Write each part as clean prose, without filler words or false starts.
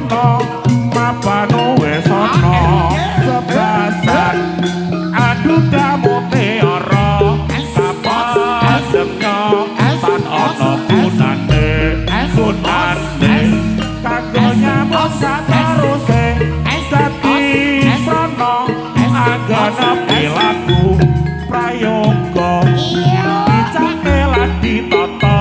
sono mapanu wis ana kebasan aduh kamu teoro apa semyo tan ana gunane kanggo nyambut sateruse dadi sono anggana perilaku prayoga dicake lan ditata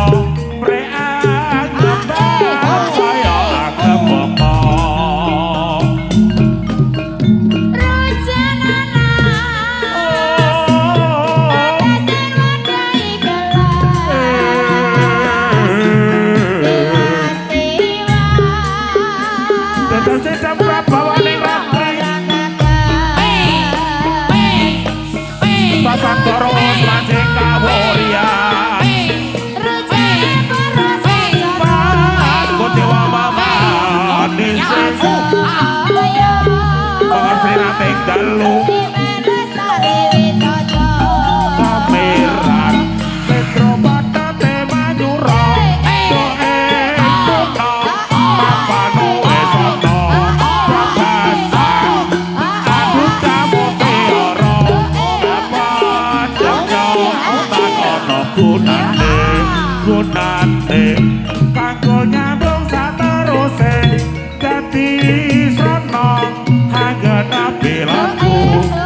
Dalu kameran Petro Batate Manyura Doe Dono Papanu Esono Prabasan Aduh kamu teoro Apa jengyo Otak ono gunane Kanggo nyambung sateruse Dadi sono Hanggana perilaku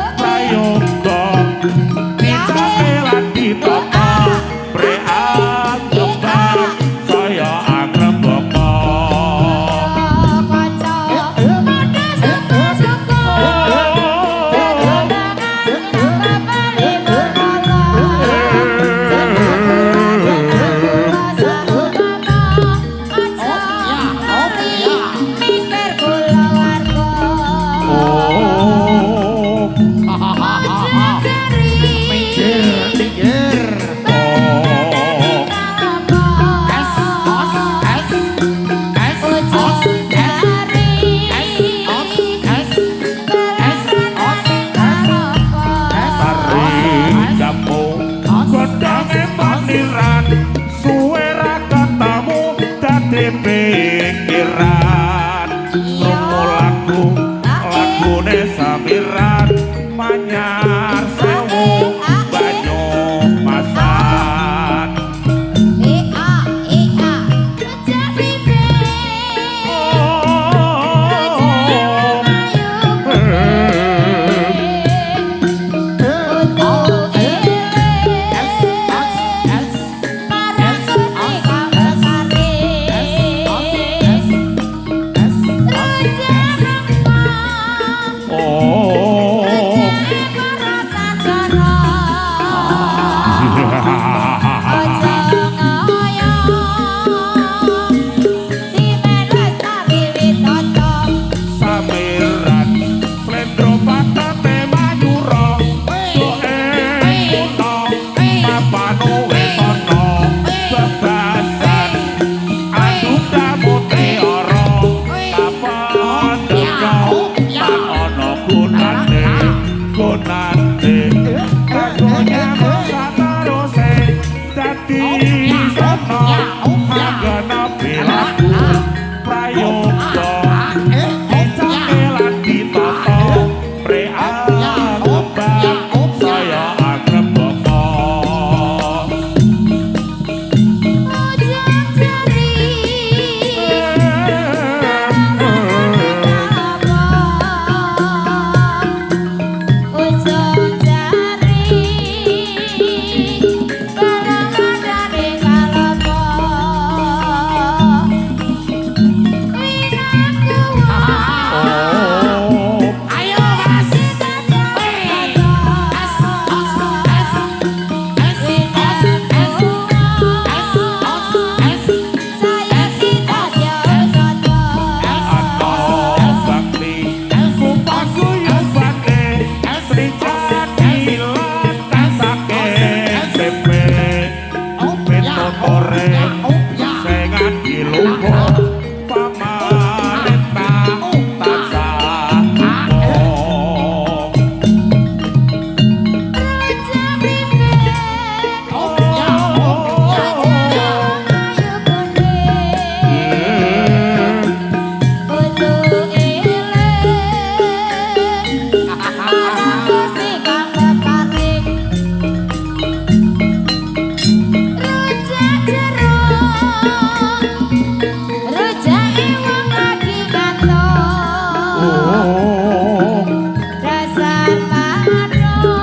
dasar madro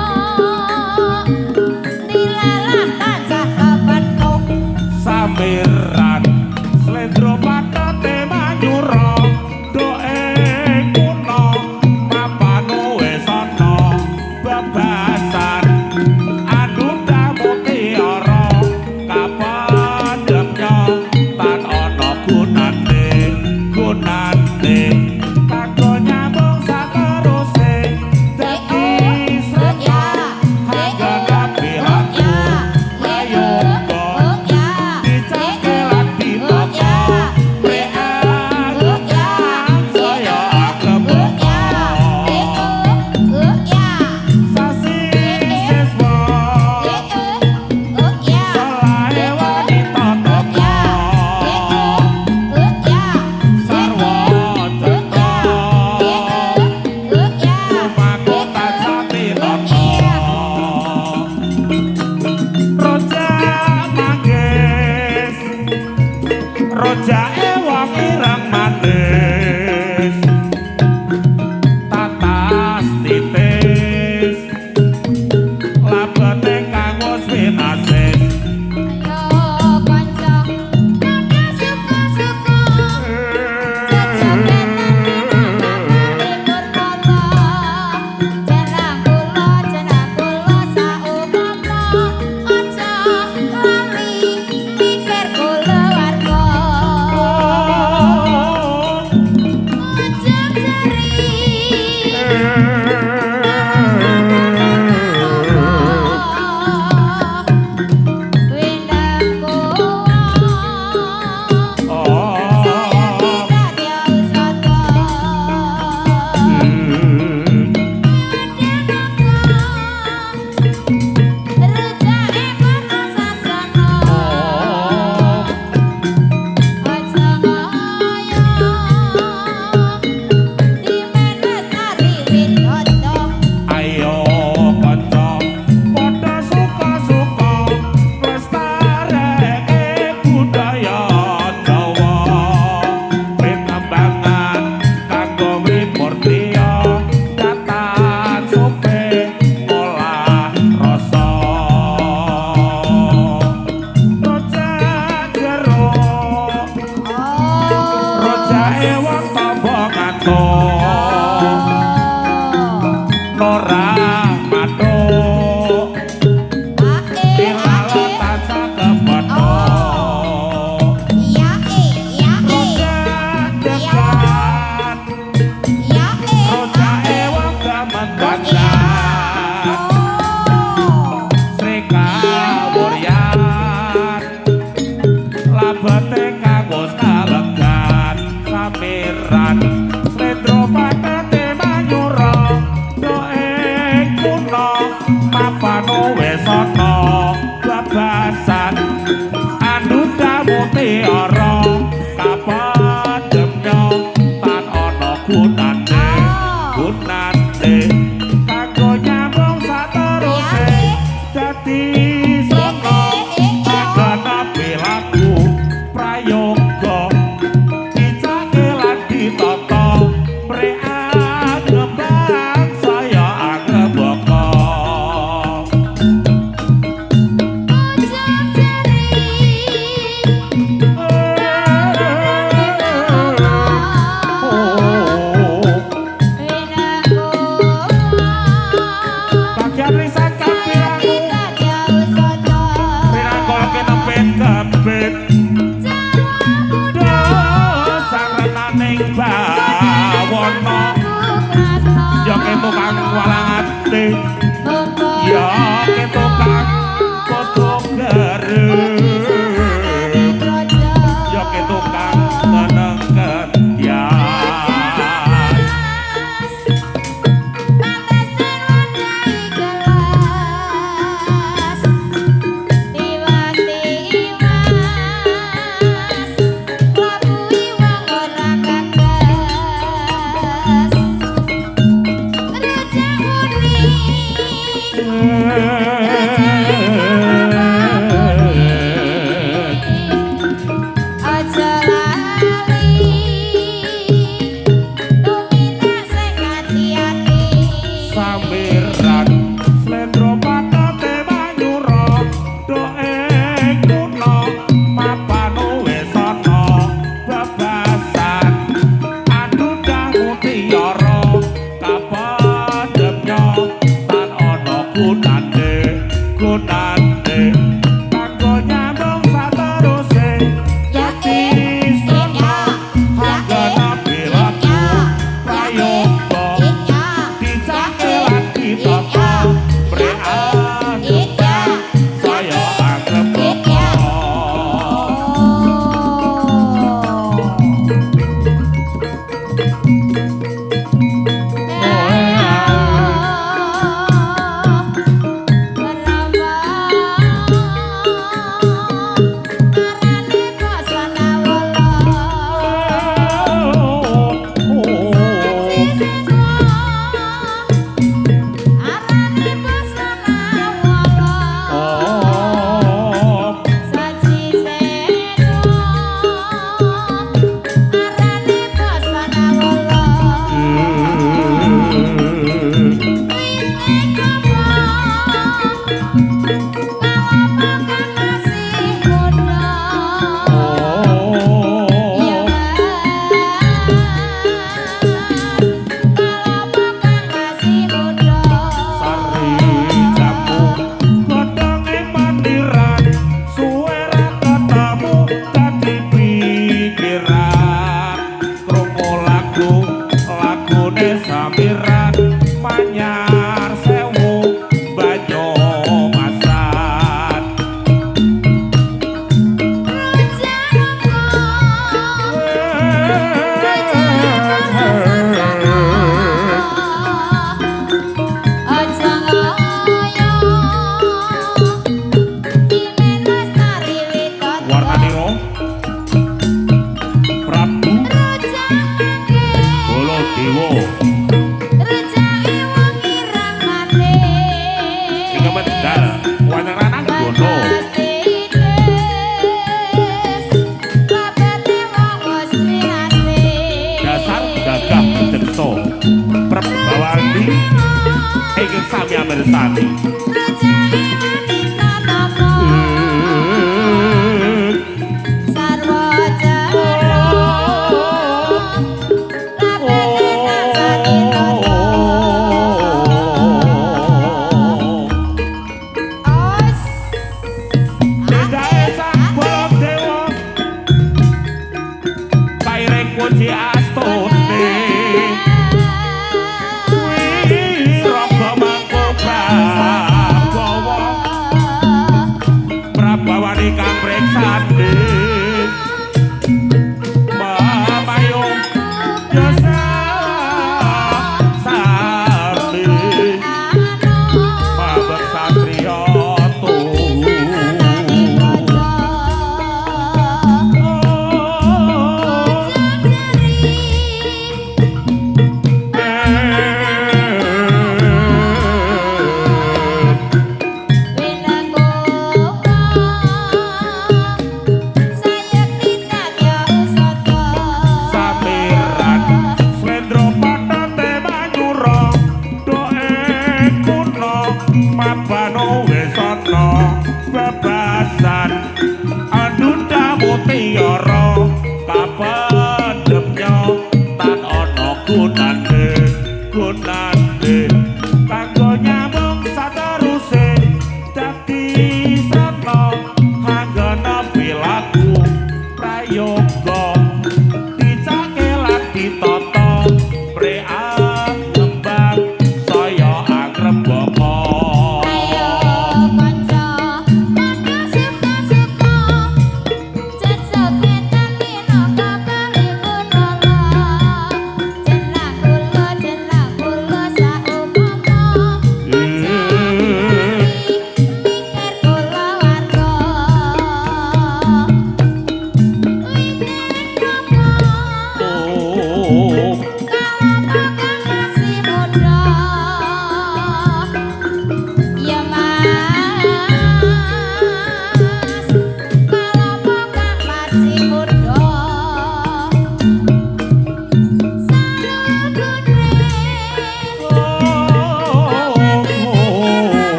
dilalah tansah kepethuk samiran slendro patete manyura doe kuno papanu wis ana bebasan anu mutiara kapandhemnya tan ana gunane kanggo nyambung sateruse dadi srya hangga kabeh aku ayo Rojae wong ireng manis tatas titis labete kang wis winasis ayo kanca padha suka-suka jajake jeneng kula saupama aja lali mikir kula warga Nora matuk dilalo tansah kepethuk rojae wong gamen gandan Sri Kawuryan labete kanggo kalegan samiran slendro patete manyura papanu wis ana bebasan anu mutiara kapandhemnya tan ana gunane kanggo nyambung sateruse dadi saka agana belaku prayoga dicake lan ditata prean ngembang saya angrebaka ya ketukang walang ati ya ketukang foto gareng ya ketukang teneng ketias Raja Murni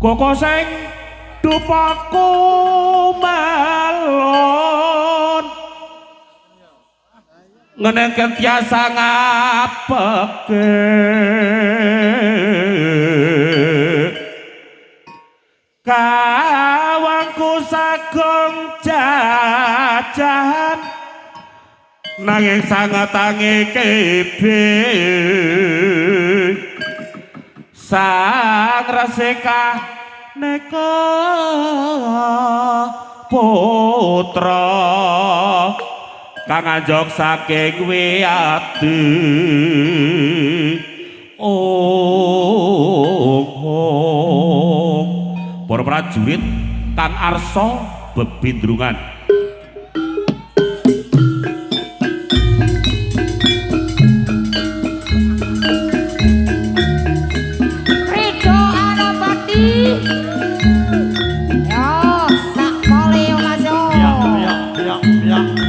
Koko sing dupaku melon ngenengken tiasa ngapeke kawangku sagong jajan nanging sangatange kebe sang reseka neka putra kang anjok saking wiyadi para prajurit kang arsa bebindrungan Ridho Anapati yo sak pole yo Mas yo yeah.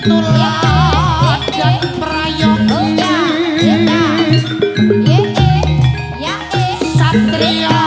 tuladan prayogi satria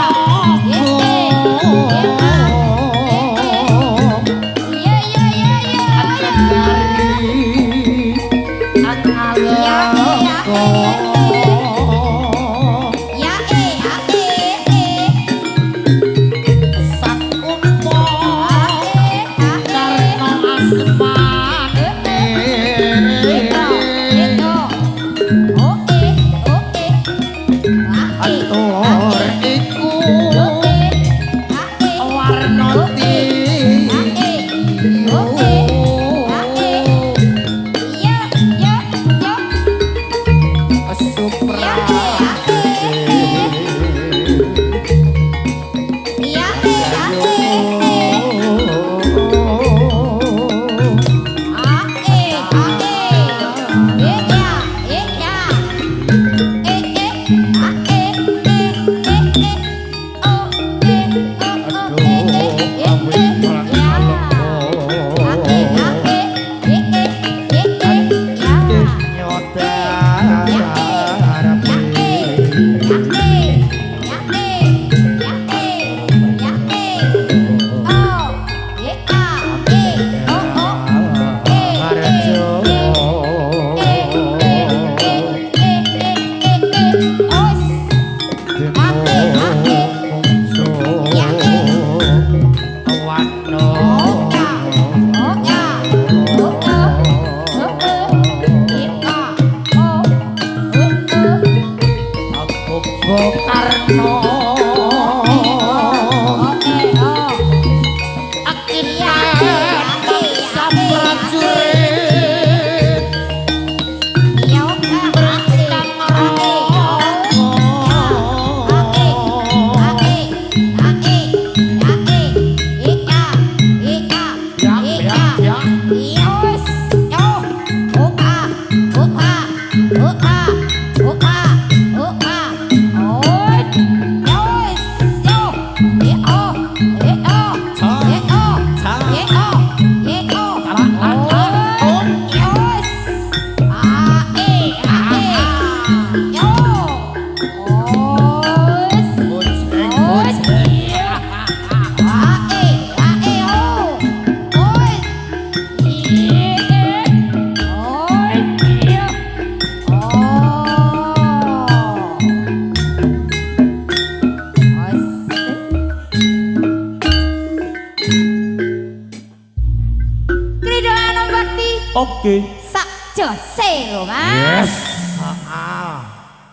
Oke. Sak jose lho, Mas. Yes.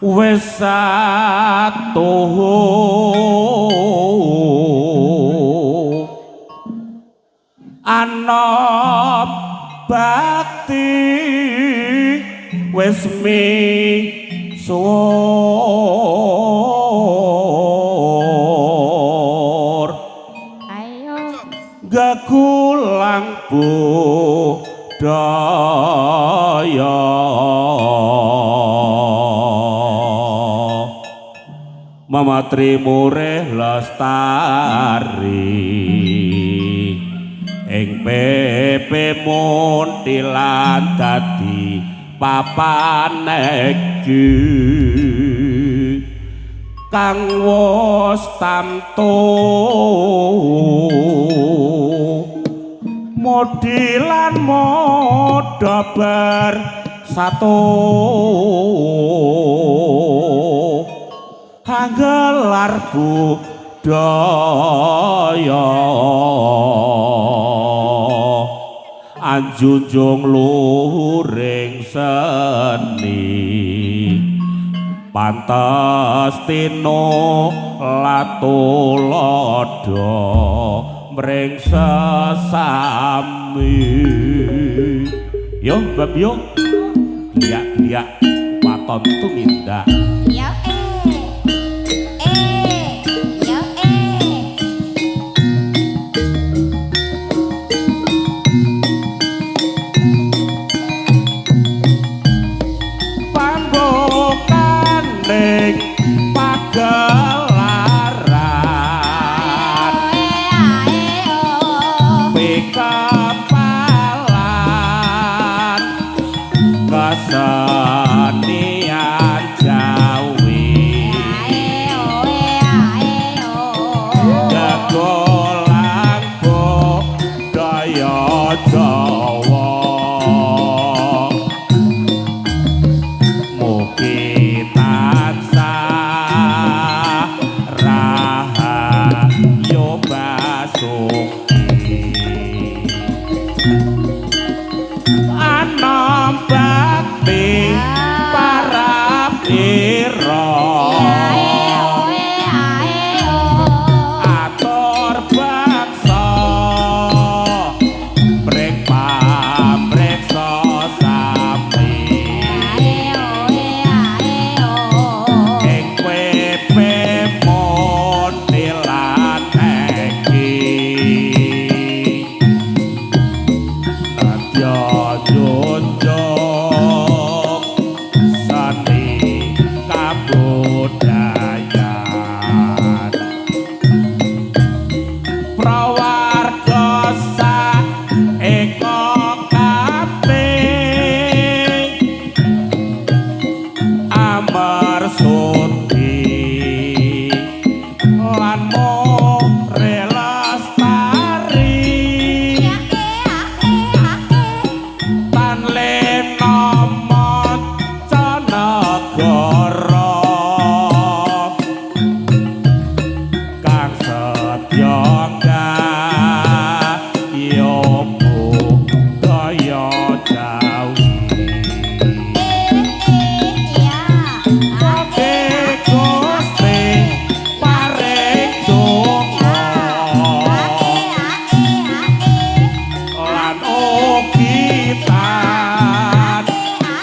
Wis atuh ana bakti wis misuwur Ayo gagulang budaya mamatri murih lestari ing pepe muntilan dadi papan negi kang wis tamtu modilan modha bersatu hanggelar budaya anjunjung luhuring seni pantes tino latulodo mring sesami yo mbak yo gliak-gliak waton tumindak ya pagelaran kesenian Jawi Gegolang budaya Jawa mugi tansah rahayu basuki anom bakti para pira atur baksa brek pamreksa sami ing PP mondelan iki nadya junjung seni kabudayan prawartosa eka kabeh amar sudi lan more lestari tan lenomot canagara kang setya yo budaya Jawi Oke Gusti paring donga lan ugi tansah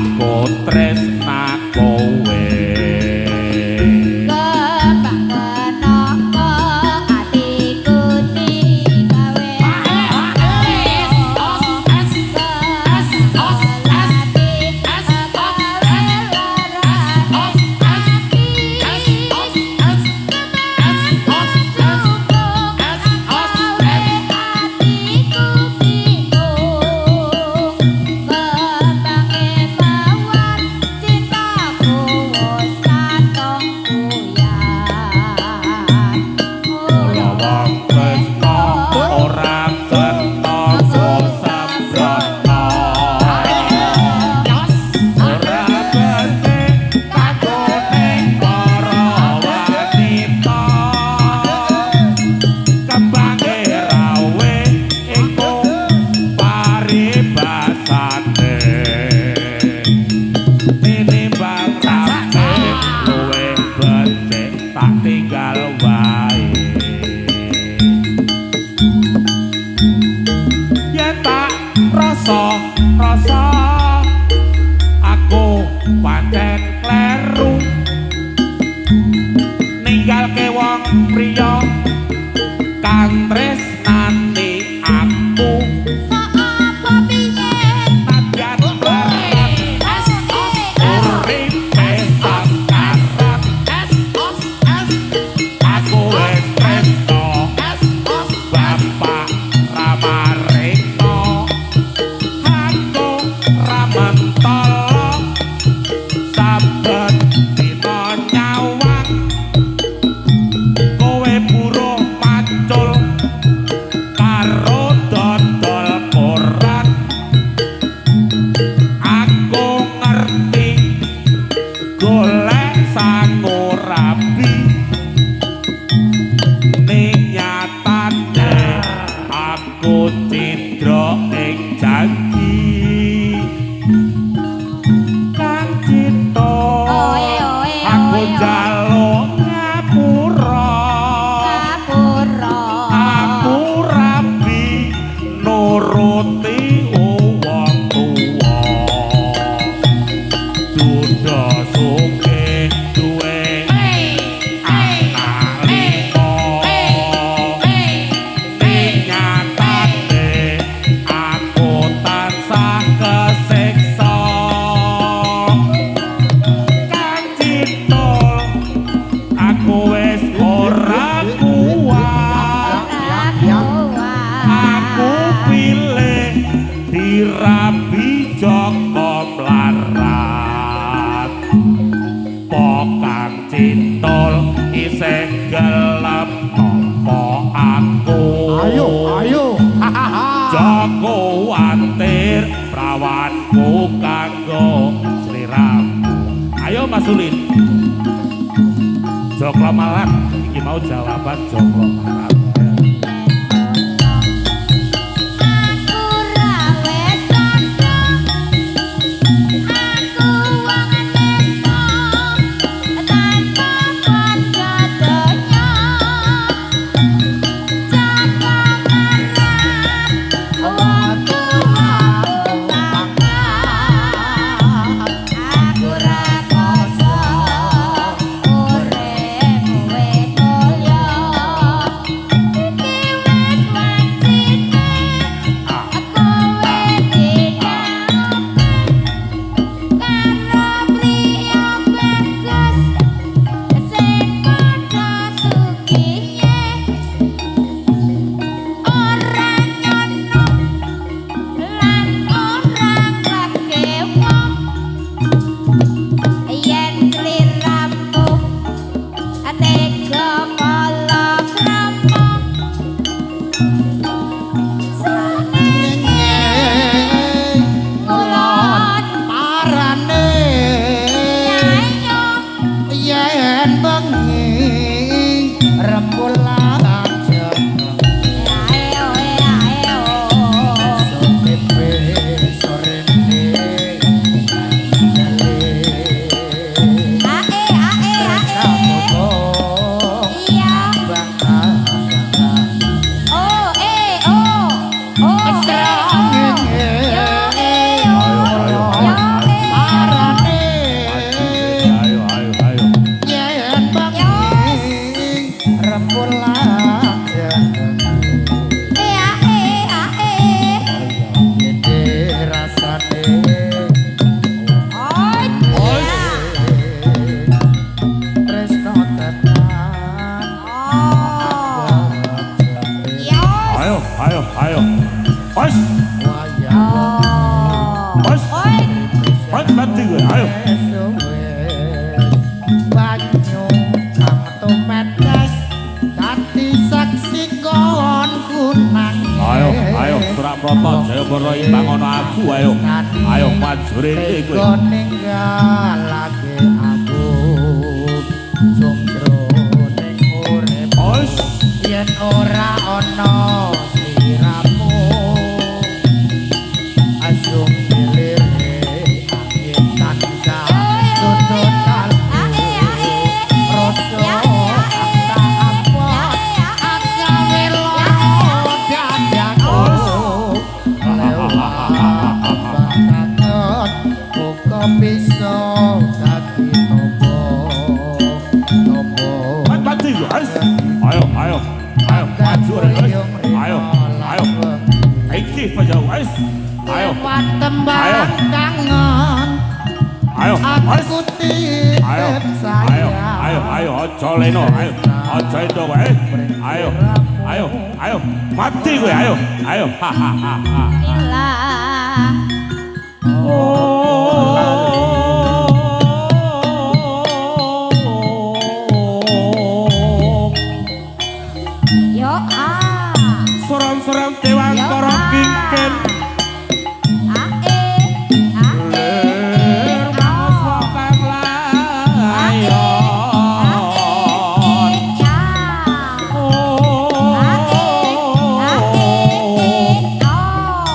aku tresna kowe rasa aku pancen kleru ninggalke wong priya kang tresnani aku apa piye nadyan berat uripe sakarat aku wis tresno bapak ramareno mentolo saben dina nyawang kowe buruh macul karo dodol koran aku ngerti golek sangu rabi ning nyatane aku cidra ing janji jaluk ngapura aku rabi nuruti wong tuwa duda sugih duwe anak limo ning nyatane aku tansah kesiksa aku wis ora kuat aku pilih dirabi Joko Mlarat pokang cintol isih gelem nampa aku ayo Joko Wantir prawanku kanggo sliram ayo Mas Ulin Joko Mlarat iki mau jawaban Joko Mlarat sak proto Jayabara imbang ana aku ayo. Ayo maju rene kowe. Ninggalake aku sumtro ning urip yen ora ana sliramu asung milire angin tansah tutut kalbu rasa tak apa agawe loro dadaku lewat buka bisa dadi tombo Mati yo, ayo, ayo, ayo, maju rene. Ayo, ayo. Iki pajau, ayo. lewat tembang kangen Ayo, aku titip ayo, sayang ayo, ayo, aja leno, ayo, aja endo wae, ayo, ayo, ayo, mati kowe, ayo, ayo, hahaha. Yo Soram-soram dewantara kingken, ler mangsa kang layon.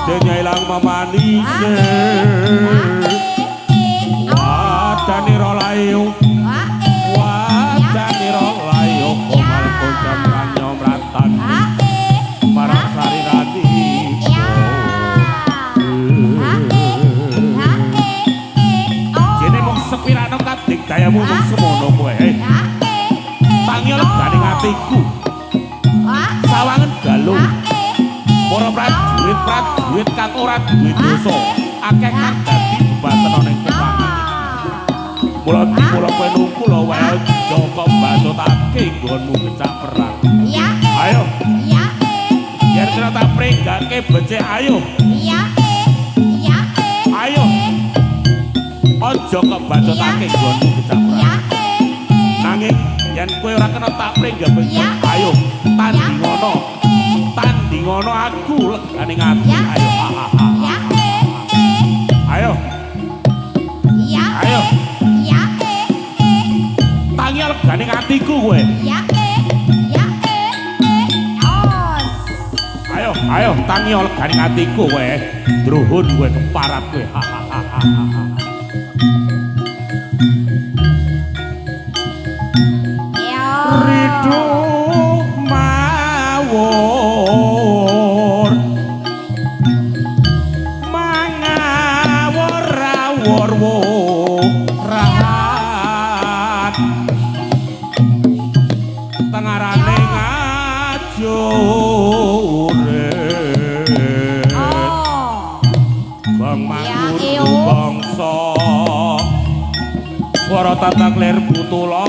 Dene ilang mamanise, wadanira layu, wadanira layu, komal koncam ranyo mratan, marang sari rati. Jene mung sepirano kadik dayamu mung semono kowe. Tangi legane atiku, sawangen galung. Para prajurit kang ora duwe dosa, akeh kang dadi bebaten ana ing pepangan. Mula kowe nungkula wae Joko mbacotake nggonmu becak perang. Ayo, yen kira tak prenggake becik ayo. Ayo. Aja kok bacotake nggonmu becak perang. Nanging yen kowe ora kena tak prenggak becik, ayo tanding ngono aku legane ngati. Ayo. Ayo. Ayo. Tangi legane ngatiku kowe. Ayo, ayo tangi legane ngatiku kowe. Druhun kowe keparat kowe. Ridu mawur mangawur-awur rahat tengarane ngajure bang manggur bangsa swara tatak lir putula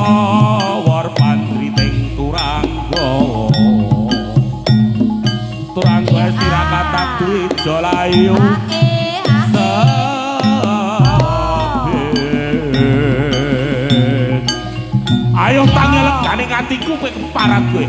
war pandriting turangga sirakatak dwija layu sabit. Ayo tangi legane ngatiku kowe keparat kowe.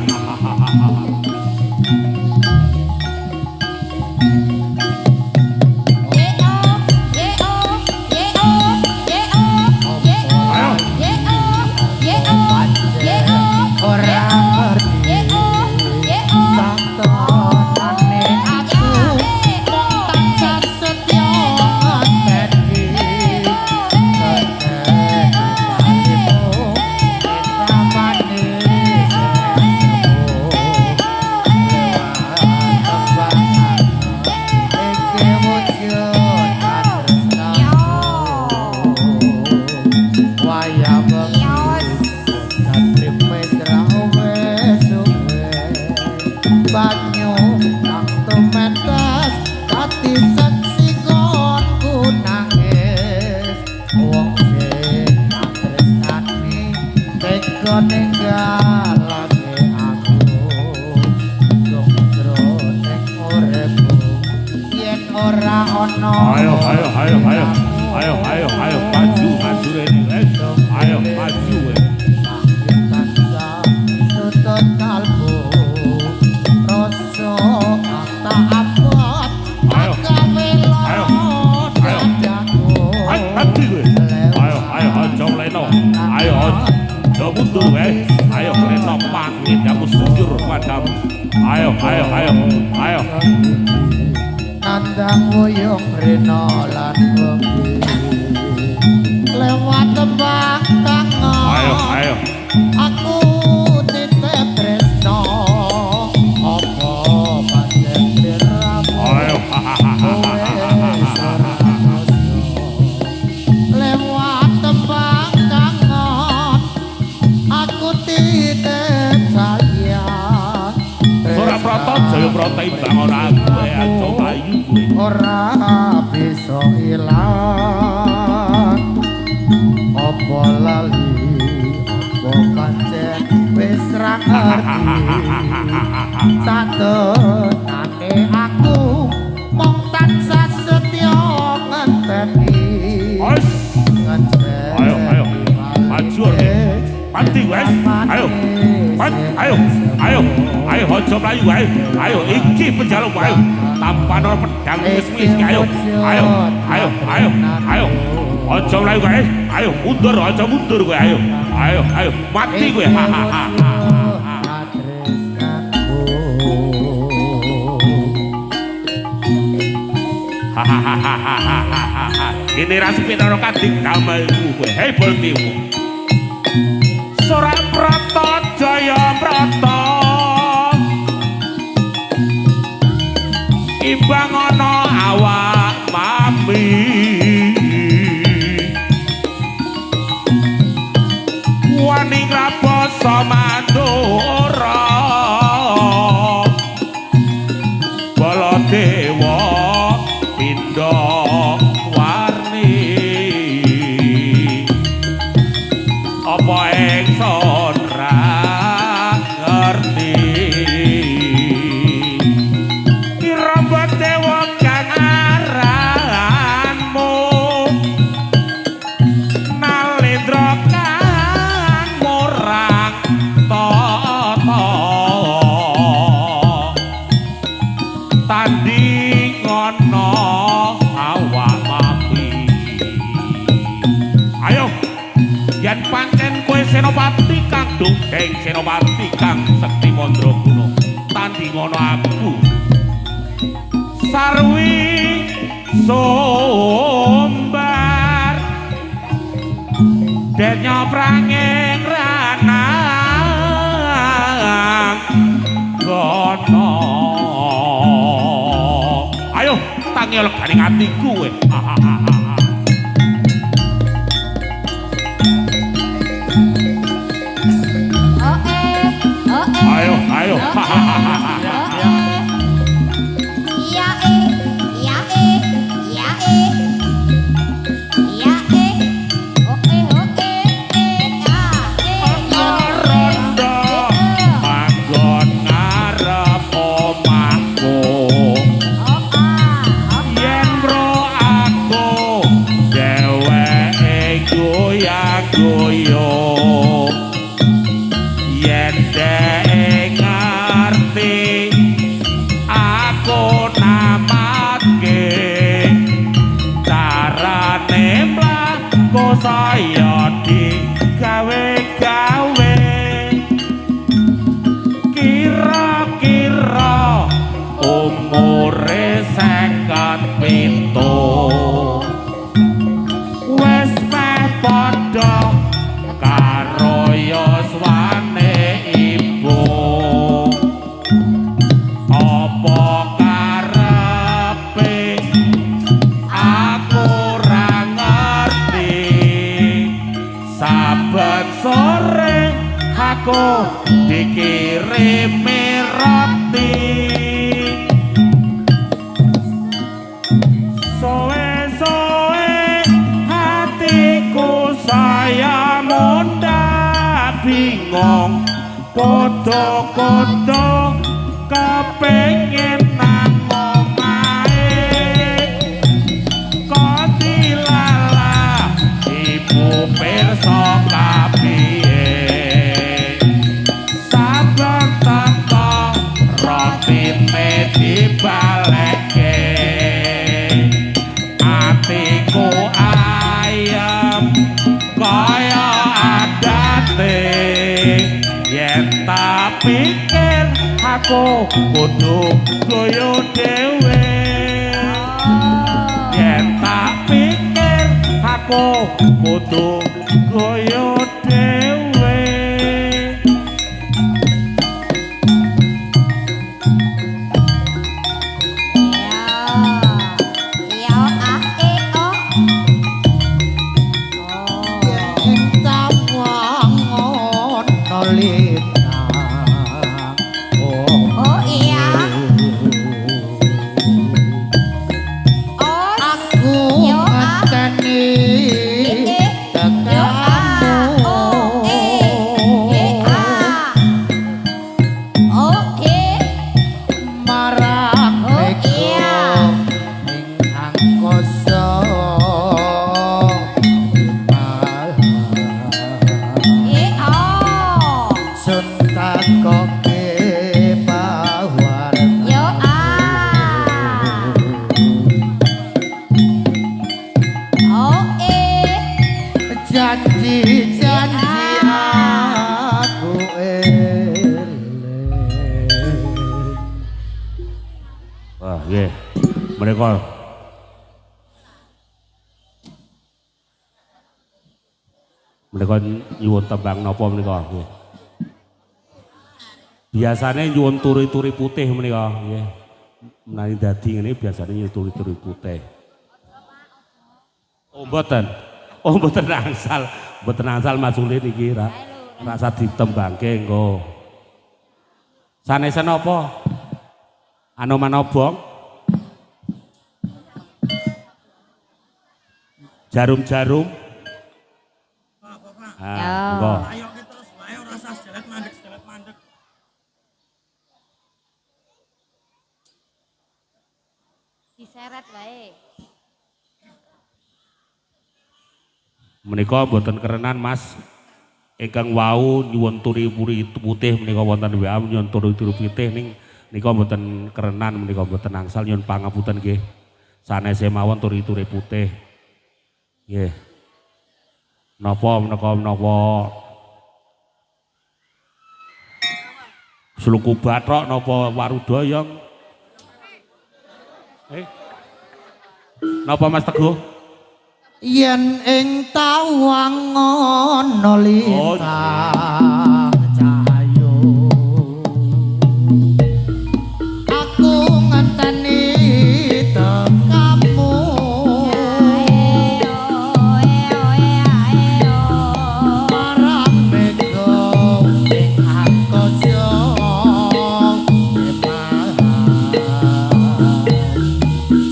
Ayo, maju rene. Ayo, maju. Tutut kalbu rasa tak abot mundur wae. Ayo rena pangit aku sujur padamu. Ayo. Nandang wuyung rena lan bengi lewat tembang kangen Ayo. aku titip tresno apa pancen diramu Ayo. lewat tembang kangen aku titip sayang Ora prata jaya prata imbang ora kowe aja bayu kowe. ora bisa ilang apa lali apa pancen wis ra ngerti satenane aku mung tansah setya ngenteni Wes. ngenteni Ayo. Maju Pati wes. Ayo. Aja mlayu wae. Ayo iki penjaluk ayo. Tampan ora pedang wis ayo. Aja mlayu wae. Ayo mundur aja mundur kowe ayo. Mati kowe. Ini raspi naro kadik damelmu kowe. Hei boltimu. Sora prata jaya prata imbang ana awak mami wani ngrabasa mandura Baladewa pindha warni apa ingsun ra ngerti Kira dewa kang aranmu Nalendra kang murang tata tanding ana awak mami Ayo yen pancen kowe senopati kang dongeng senopati kang sekti mandraguna tanding ana aku sarwi sombar denya pranging ranang gono ayo tangi legane atiku kowe ayo saya digawe-gawe kira-kira umure 57 wis meh padha karo yuswane ibu apa karepe aku ra ngerti saben sore aku dikirimi roti soe-soe hatiku saya muda bingung kodo-kodo kepengin nang omahe kok dilala ibu pirsa kapiye sabar teko rotine dibalekke atiku ayem kaya adate pikir aku kudu goyo dhewe yen tak pikir aku kudu goyo dhewe Mereka nyuwun tembang napa menika nggih. Biasane nyuwun turi-turi putih menika nggih. Menawi dadi ngene biasane nyuwun turi-turi putih. Oh mboten. Oh mboten angsal. Mboten angsal Mas Ulin iki rasa ditembangke engko. Sanesen apa? Anoman obong? Jarum-jarum? Ah, ayo terus wae ora usah sedelet mandek. diseret wae. Menika mboten kerenan Mas. Ingkang wau nyuwun turi-turi putih menika wonten WA nyuwun turi-turi putih nika mboten kerenan menika mboten angsal nyuwun pangapunten nggih. Sanese mawon turi-turi putih. Nggih. Napa Sluku bathok napa warudoyong? Napa Mas Teguh? Yen ing tawang ana lintang cahayu aku ngenteni tekamu marang bego ing angkasa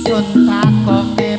sun takoke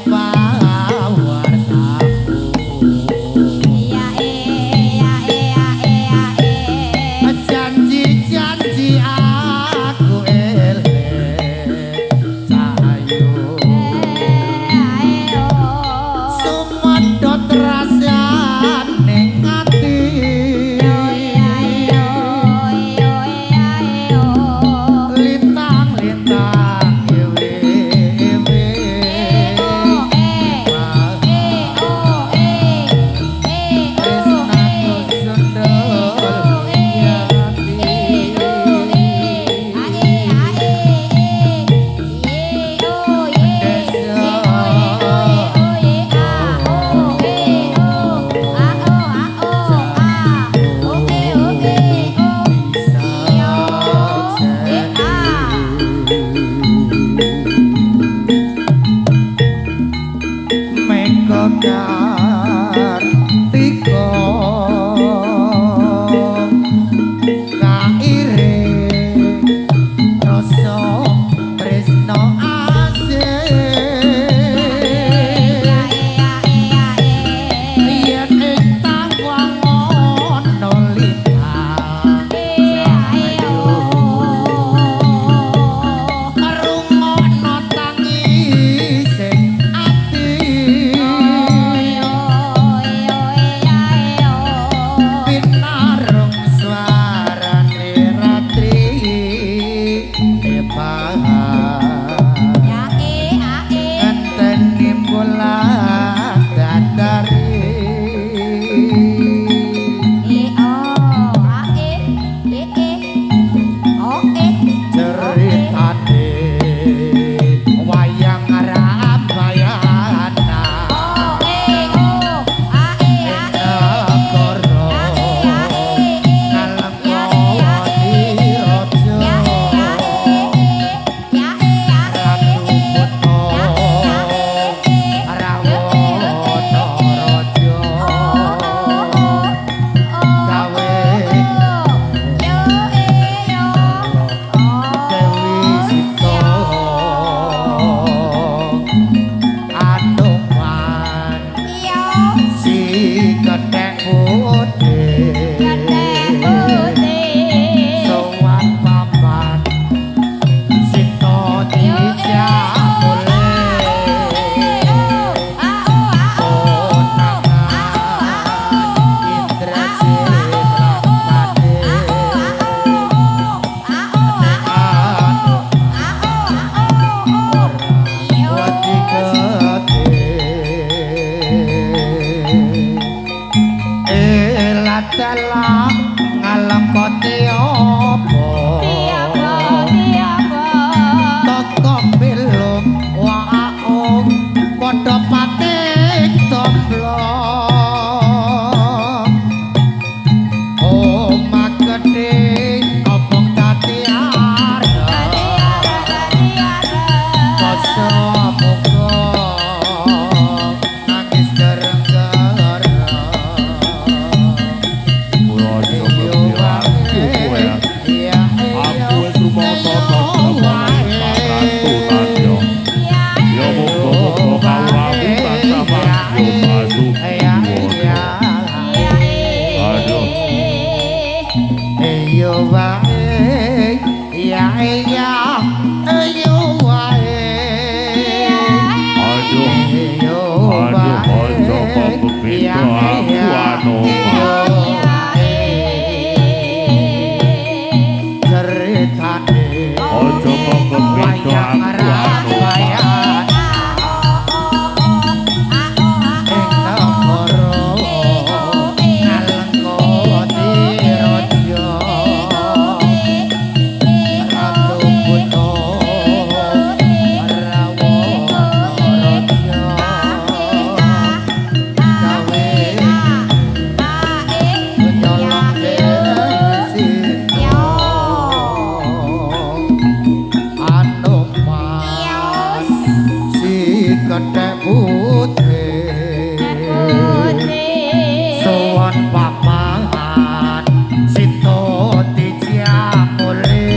gedhek putih suwon pamangan sito dijamule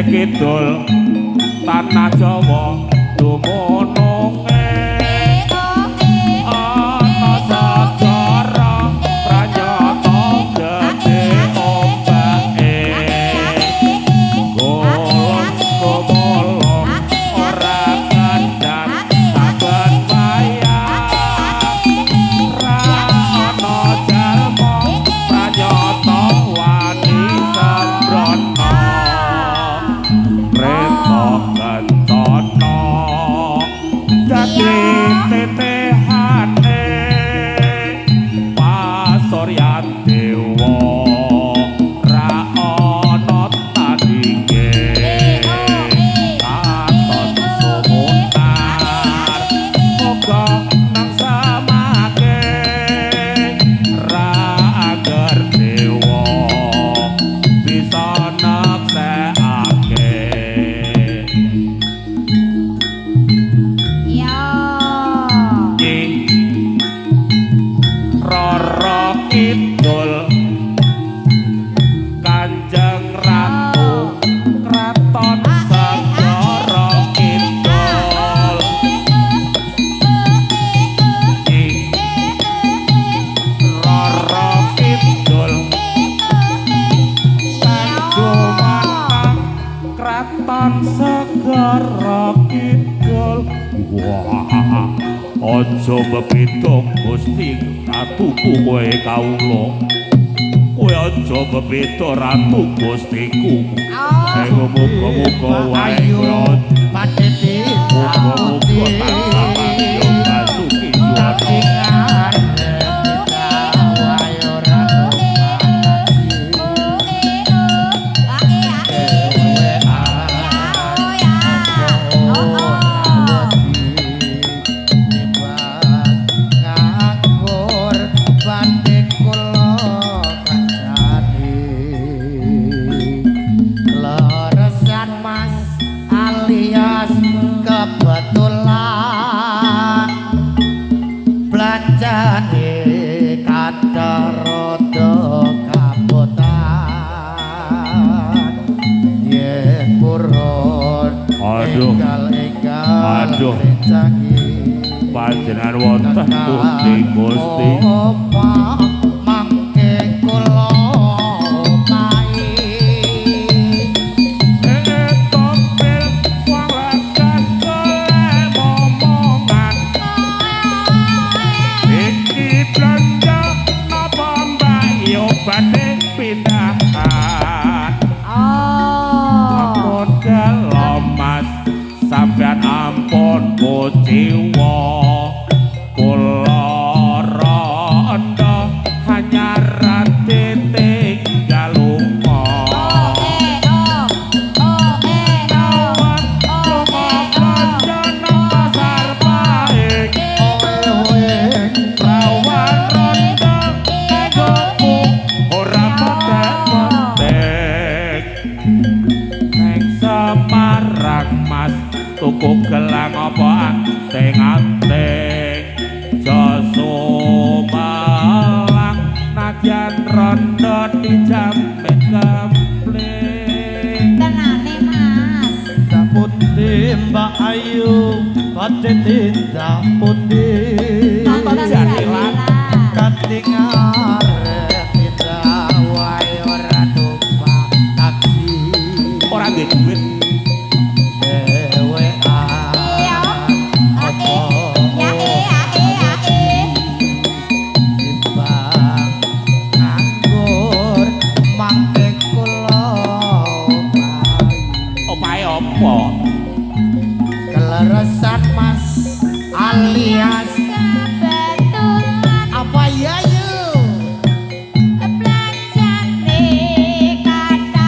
kidul tanah Jawa dumununge ana segara pranyata gedhe ombake golong golong ora kandhang saben wayah ra ana jalma pranyata wani sembrono retok kentono jatri tetehane pasuryan dewa ra ana tandinge katon sumutar moga nang samake ra agar dewa bisa naksekake. Roro Kidul Kanjeng Ratu Kraton Segara Kidul Roro Kidul Tanjungan Kraton Segara Kidul. Wah, aja bebeda Gusti Ratuku kowe kawula. Kowe aja bebeda Ratu Gustiku. Muga-muga wae kowe padhete muga-muga tansah mangyo basuki juwana. Kebetulan belanjane kadar rada kabotan yen purun enggal panjenengan wonten pundi Gusti mangke kula sampeyan ampun kuciwa kula randa ditindak pundi jadilan kating arep tindak wae ora numpak taksi ora nggih duit keleresan mas alias apa ya yuk belanjane kata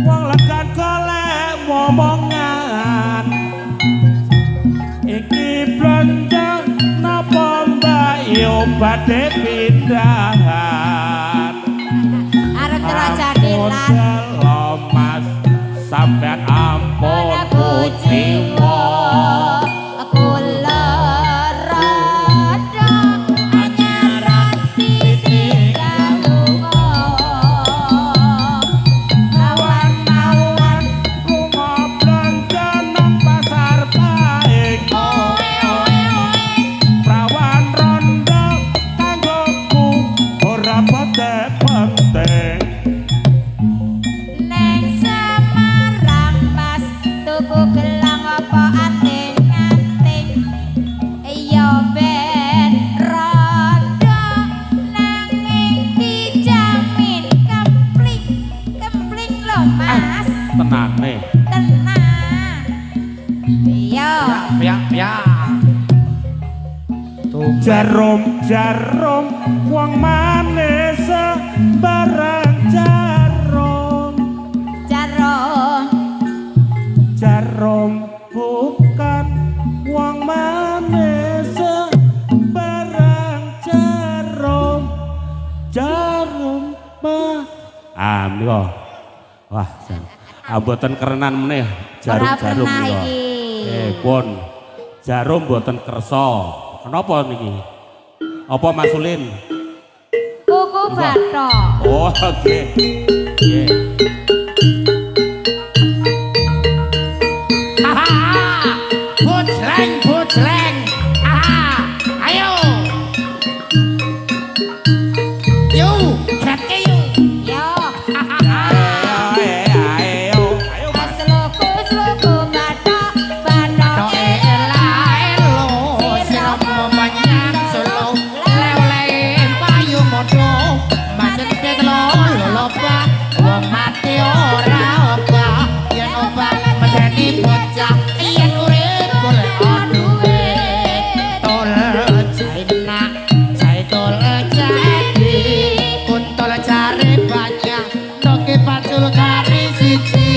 wong lekan golek momongan iki blonjo napa mbak yo badhe pindahan arep terajadilan mas sampean ampun kuciwa kula rada anyaran titik awan-awan lunga blonjo nang pasar paing prawan rondo kanggoku ora penting neng Semarang mas tuku gelang apa anting-anting iya ben rondo nanging dijamin kempling lho mas tenane tenang iya jarum wong manis barang jarum bukan wong manis barang jarum menika wah mboten kerenan meneh jarum niki pun jarum mboten kersa kenapa niki apa Mas Ulin kuku bathok oh oke nggih Butsleng ayo kate yo yo ayo sloku bathok elo sirap menyang solo lew-lew payu modho macet petlo lolopa wong mati ora opa yen opa medeni bocah yen urip golek duwe tol China saya tol jadi kuntol cari banyak doke pacul kari siji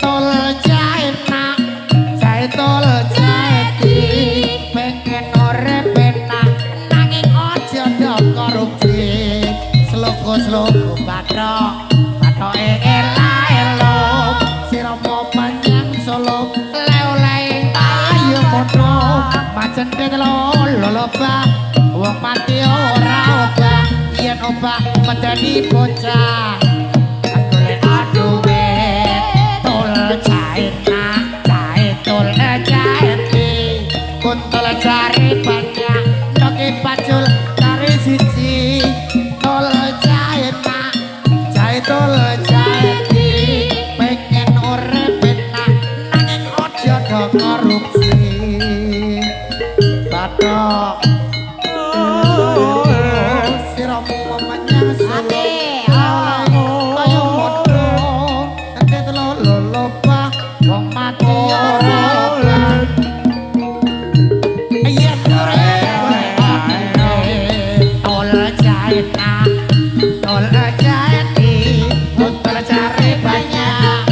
tol China saya tol jadi pengen urip enak nanging aja ndok korupsi sloku bathok ela sirama panjang solo lew-lew ayo modho macen telo loloba wong mati ora obah yen obah medeni bocah golek duwe tol China tol jadi kuntol cari banyak doke pacul cari siji tol China tol jadi pengen urip enak nanging aja do korupsi bathok siramu menyang solo ayo modho ente telo loloba wong mati ora iya tol China tol jadi kuntol cari banyak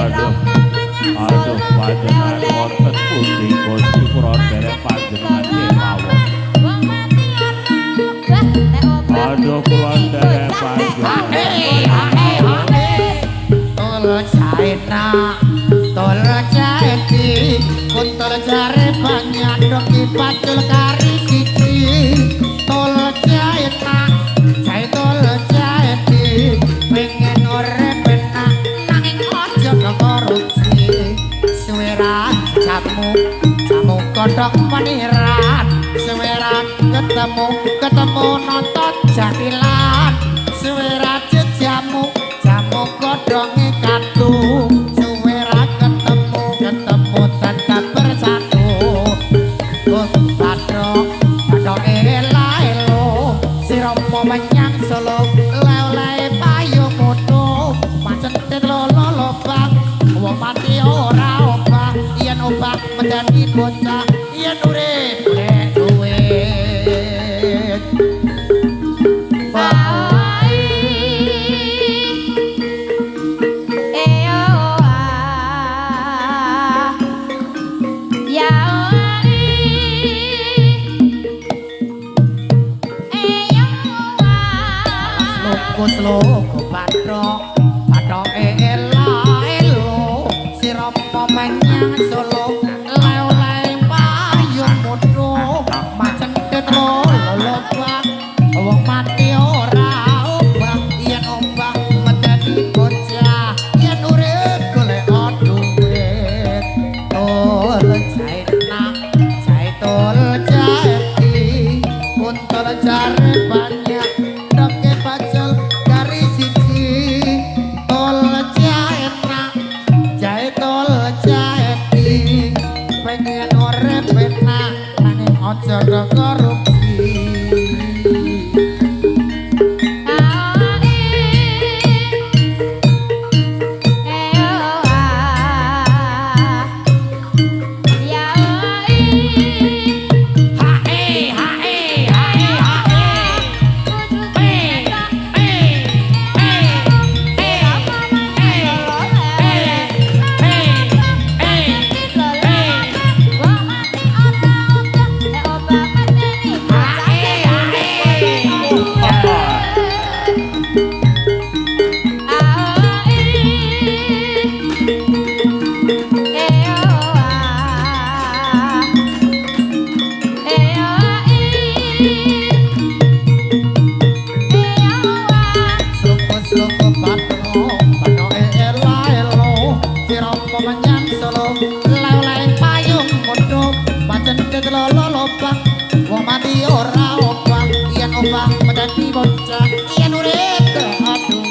Aduh, aduh, panjenengan wonten pundi Gusti kula derek panjenengan kemawon. Aduh, kula derek panjenengan. Tol China, tol Jati, kuntol jare banyak doki pacul kari siji. Tol China, jai tol Jati, pengen urip enak nanging aja korupsi. Suwera jamu, jamu kodhok peniran. Suwera ketemu nonton jadilan. Suwera jamu, jamu kodhonge katu. Suwera ketemu tetap bersatu. Bathok elo sirama menyang Solo lele payu mutu pancen lolo lobang wong mati ora obah yen obah menjadi bocah yen urip golek duit. Sloko bathok elo sirama menyang Solo lele payu mutu macen lolo lobang wong mati ora obah yen obah menjadi bocah yen urip golek duit. Tol China, jai tol Jati, kuntol jare banyak doke pacul kari siji. Tol China, jai tol Jati, pengen urip enak nanging aja korupsi. Wong mati ora obah yen obah menjadi bocah yen urip golek duit.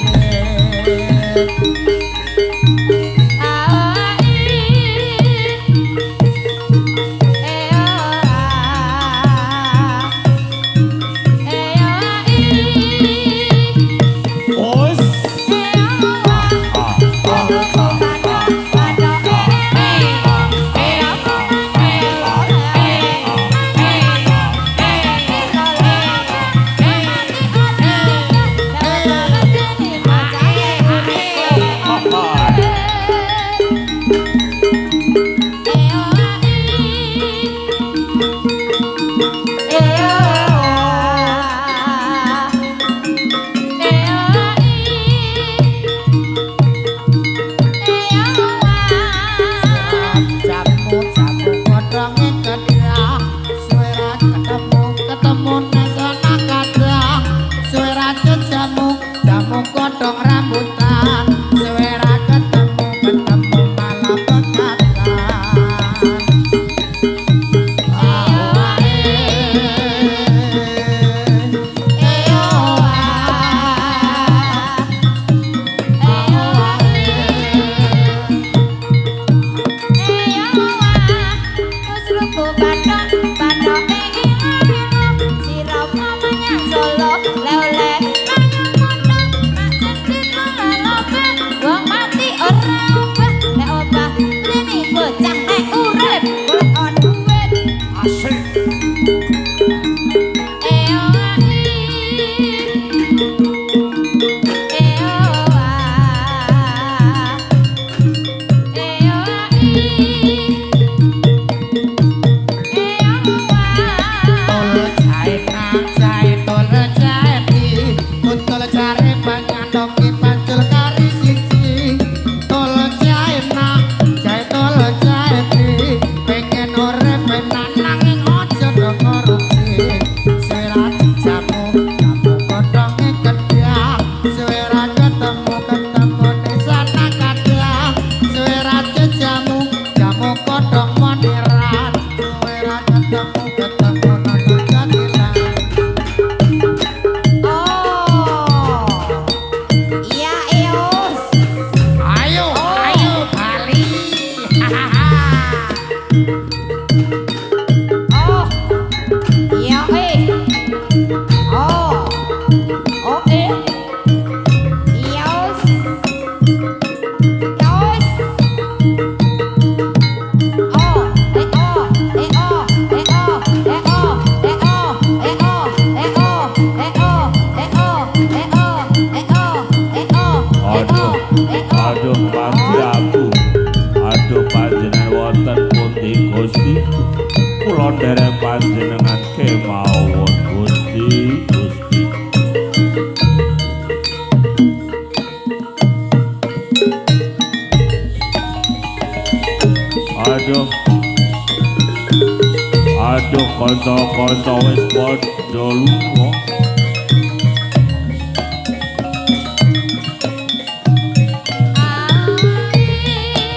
Aduh kanca-kanca wis padha lunga.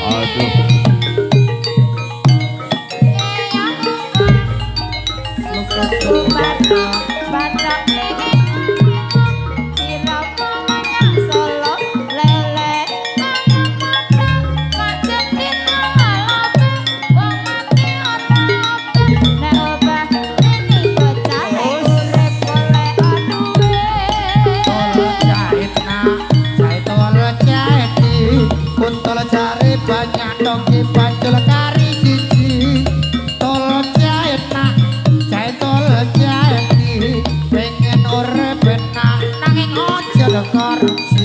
Aduh banyak dongki pancul kari siji tol jahit nak jahit tol jahit pengen urip enak nanging aja korupsi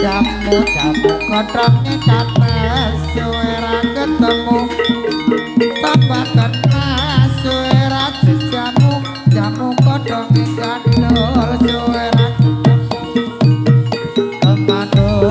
jamu kodoknya kata suara ketemu tambah kena suara jamu jamu kodoknya kadol suara kemadol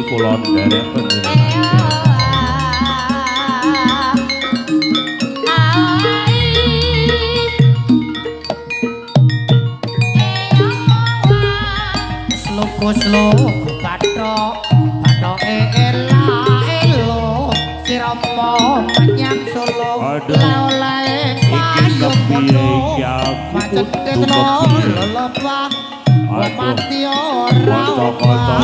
kulon derek panjenengan sloku bathok bathoke elo sirama menyang Solo oleh payung podo macet lolopang mati ora padha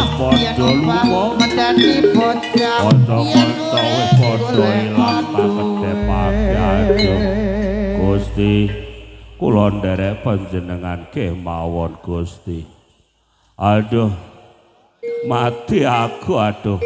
lunga medani bocah kanca-kanca wis padha ilang pakedhepake aduh Gusti kula nderek panjenengan kemawon Gusti aduh mati aku aduh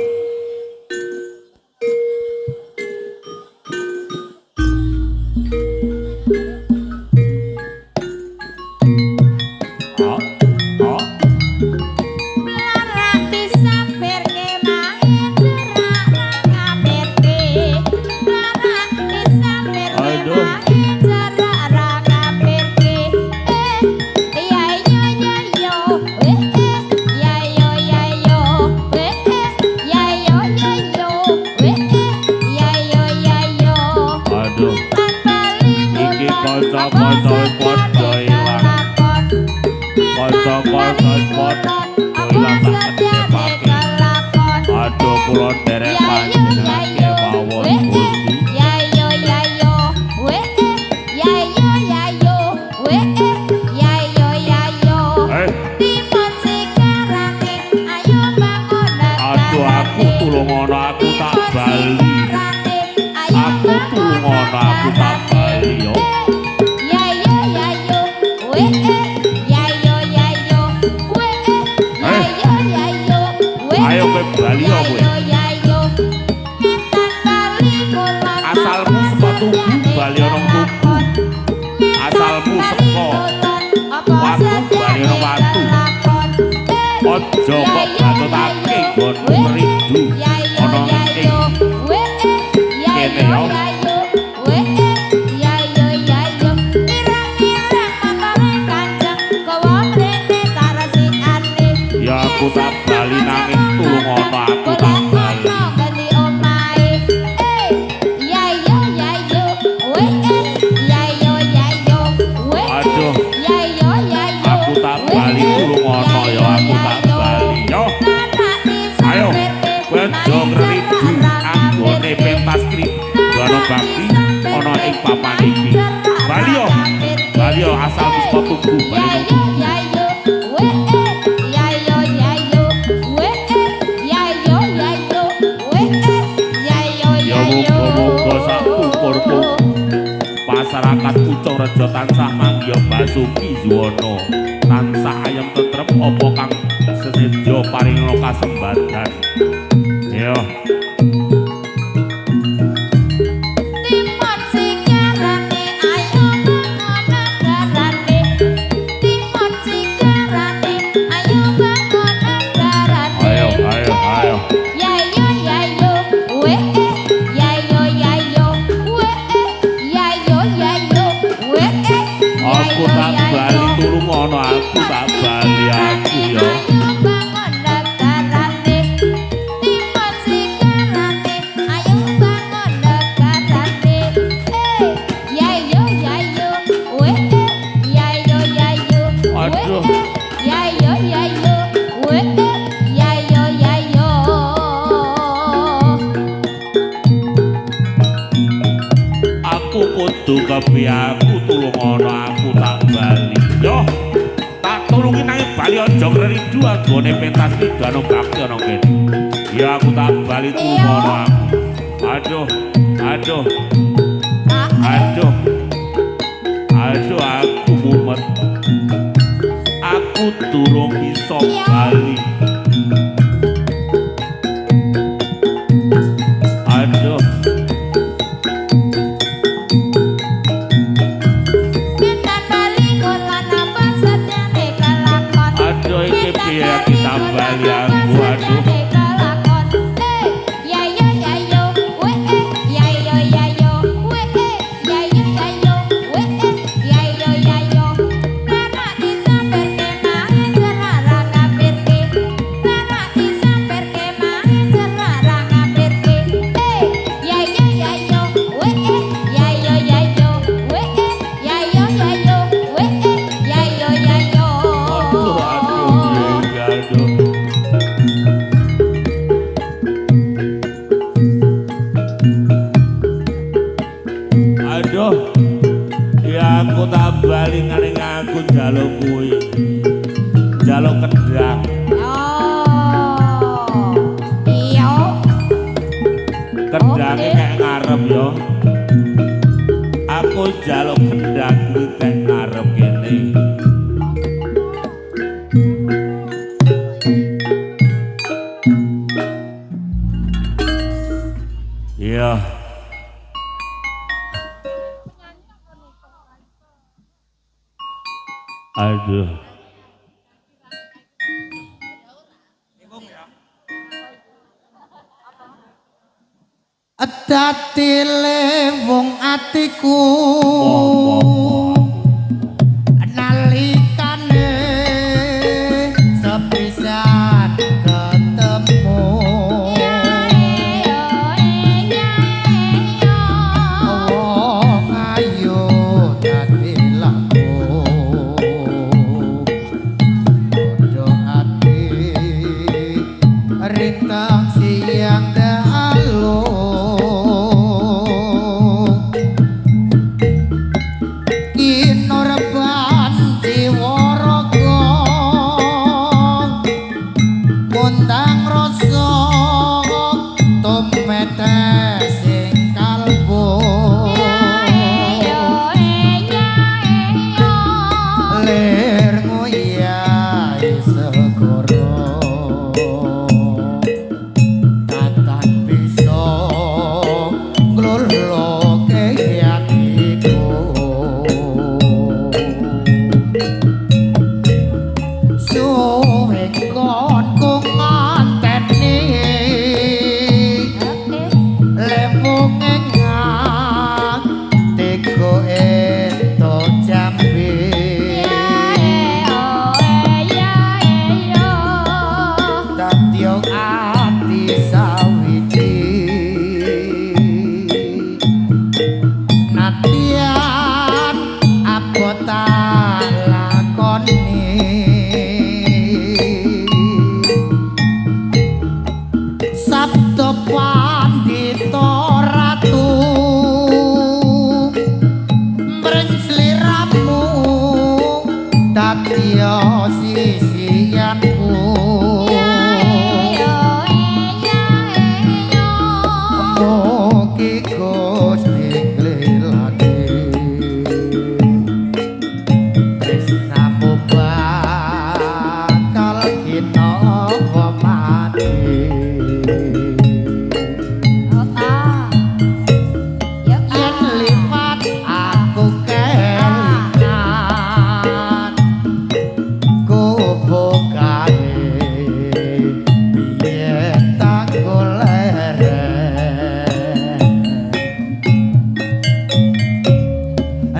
aduh kula derek panjenengan kemawon Gusti aduh aku tulungono aku tak bali aku tulungono aku tak bali yo ayo kowe bali yo kowe Joko batutake gon rindu ana ing kene yo ya aku tak bali nanging tulung ana aku tak bali aduh aku tak bali tulung ana ya aku tak bali yo ayo kowe aja ngridu anggone pentas krip ana bakti ana ing papan iki bali yo asal wis tuku bali masyarakat Pucuk Rejo tansah mangya Basuki Juwono tansah ayem tentrem apa kang senedya paringna kasembadan yo aku tak bali turu ngono aku tak bali aku yo aduh aku kudu kepiye aku tulung ngono aku tak bali yo tak tulungi nanging bali aja ngrindu anggone pentas iki dano bakti ana kene ya aku tak bali tulung ngono aku aduh aku mumet aku durung iso bali aduh iki piye kita bali aku aduh ya aku tak bali nanging aku njaluk kuwi njaluk kendang iya kendange kayak ngarep yo aku njaluk kendang kuwi kayak ngarep kene iya aduh Adatile wong atiku nalikane sepisan ketemu wong ayu dadi laku padha ati ritang siang dalu ring sliramu dadi sisianku mugi Gusti nglelane tresnamu bakal kinapa mati yen liwat aku kelingan gubuk kae biyen tak goleren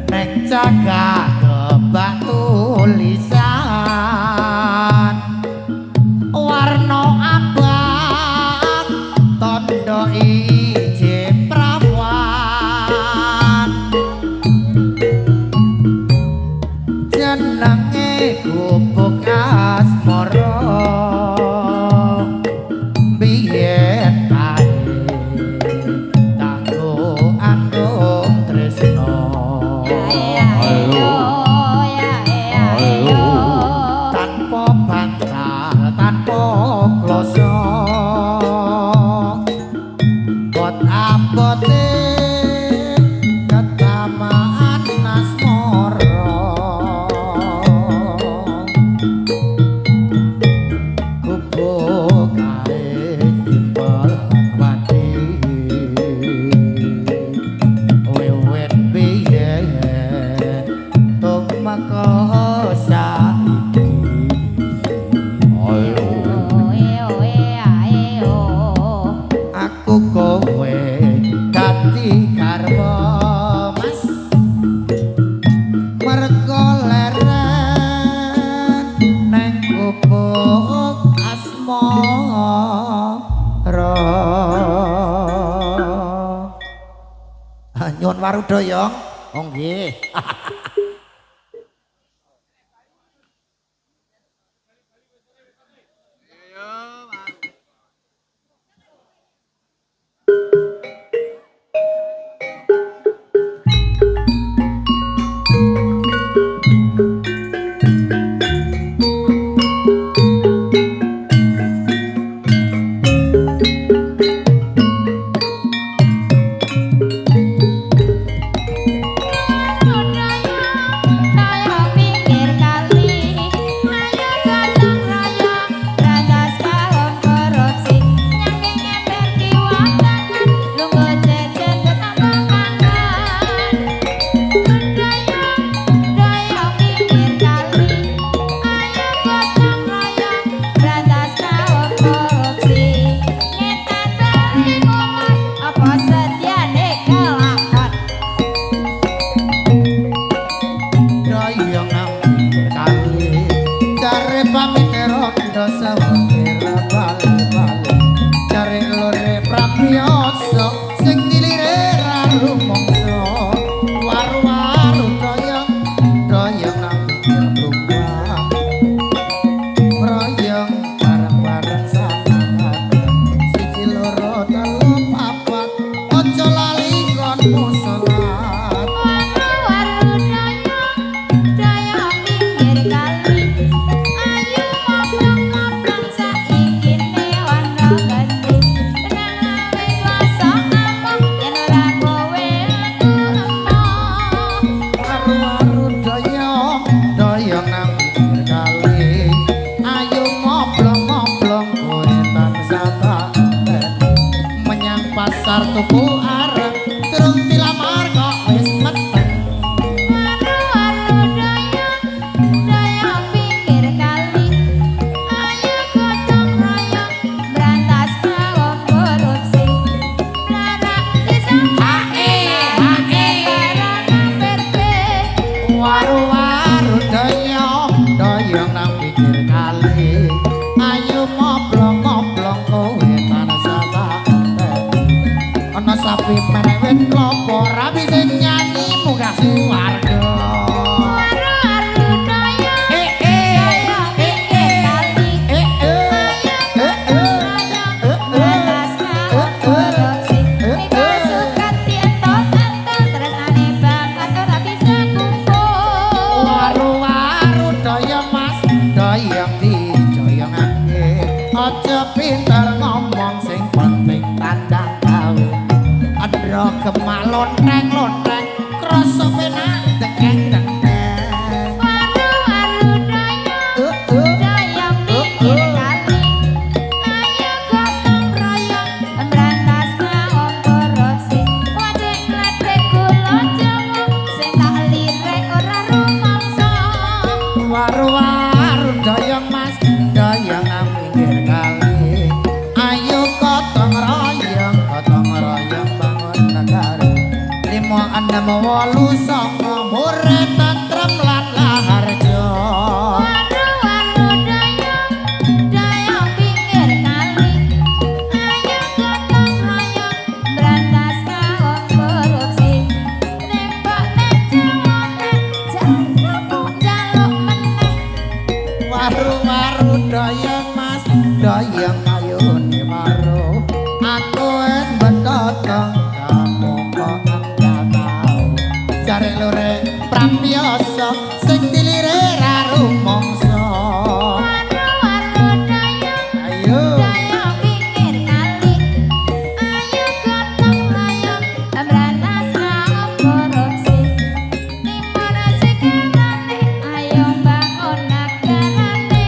neng jagat kebak tulisan warna abang tondo ije prawan jenenge gubuk asmara biyen kae kanggo andung tresno tanpa bantal tanpa kloso bot abote ketamaan asmara gubuk kae timbal wati wiwit biyen tumeka saiki aku kowe dadi garwa mas mergo leren neng gubuk asmara nyuwun warudaya oh nggih Nona 6 8 9 murid tentrem lan laharja. Waru-waru dayang, dayang pinggir kali. Ayo gotong royong, berantas kaum korupsi. Nembak nenjamone, jaluk jaluk meneh. Waru-waru dayang mas, dayang kayune maru. Aku wis betotong kamu kok anda tau. Jare lore prambiasa sing dilire ra rumangsa. Waru-waru dayang, Ayo dayang pinggir kali. Ayo gotong royong, berantas kaum korupsi. Nimana sekarane, ayo bangun negarane.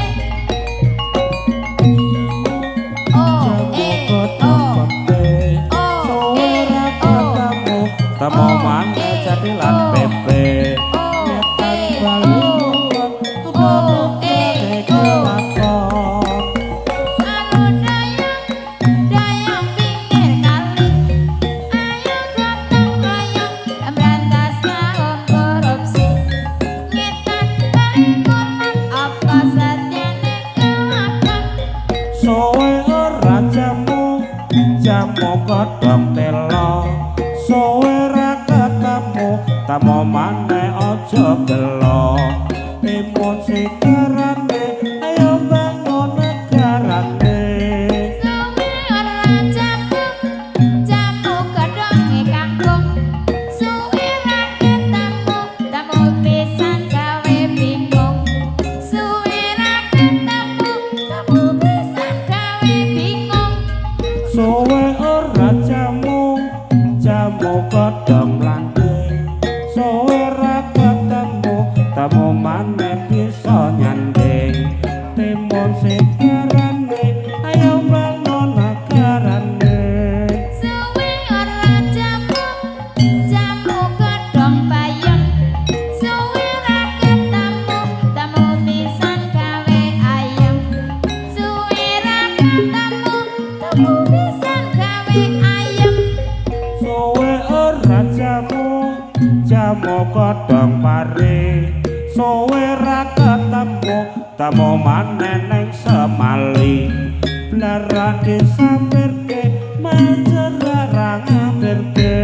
Tamo mangga jadi lan pepe sowe ora jamu godhong telo sowe ra ketemu tamo maneh aja gelo timun sigarane ayo bangun negarane sowe ora jamu godhong landhe sowe ra ketemu tamo maneh bisa nyanding timun sigarane ayo bangun negarane sowe ora jamu godhong pare sowe ra ketemu tamo maneh ning semali blarang disampirke majerarang ngambilke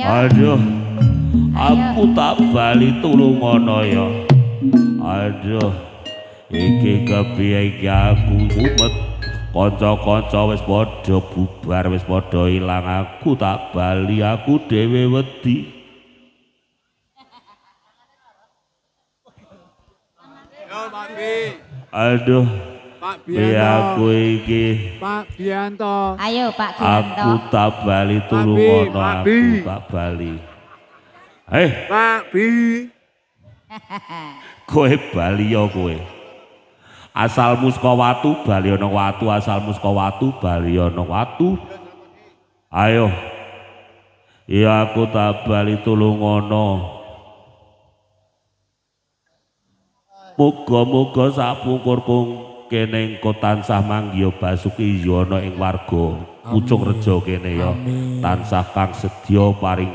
aduh aku tak bali tulungono ya aduh iki kepiye iki aku mumet kanca-kanca wis padha bubar wis padha ilang aku tak bali aku dhewe wedi Yo Pak Bi. aduh Pak aku iki Pak Bianto. Ayo Pak aku Gianto. tak bali tulungono Pak aku Bi. tak bali Pak Bi. kowe bali ya kowe asalmu saka watu bali ana watu asalmu saka watu bali ana watu ayo ya aku tak bali tulungono muga-muga sapungkurku kene engko tansah manggya basuki yana ing warga Pucung Reja kene ya tansah kang sedya paring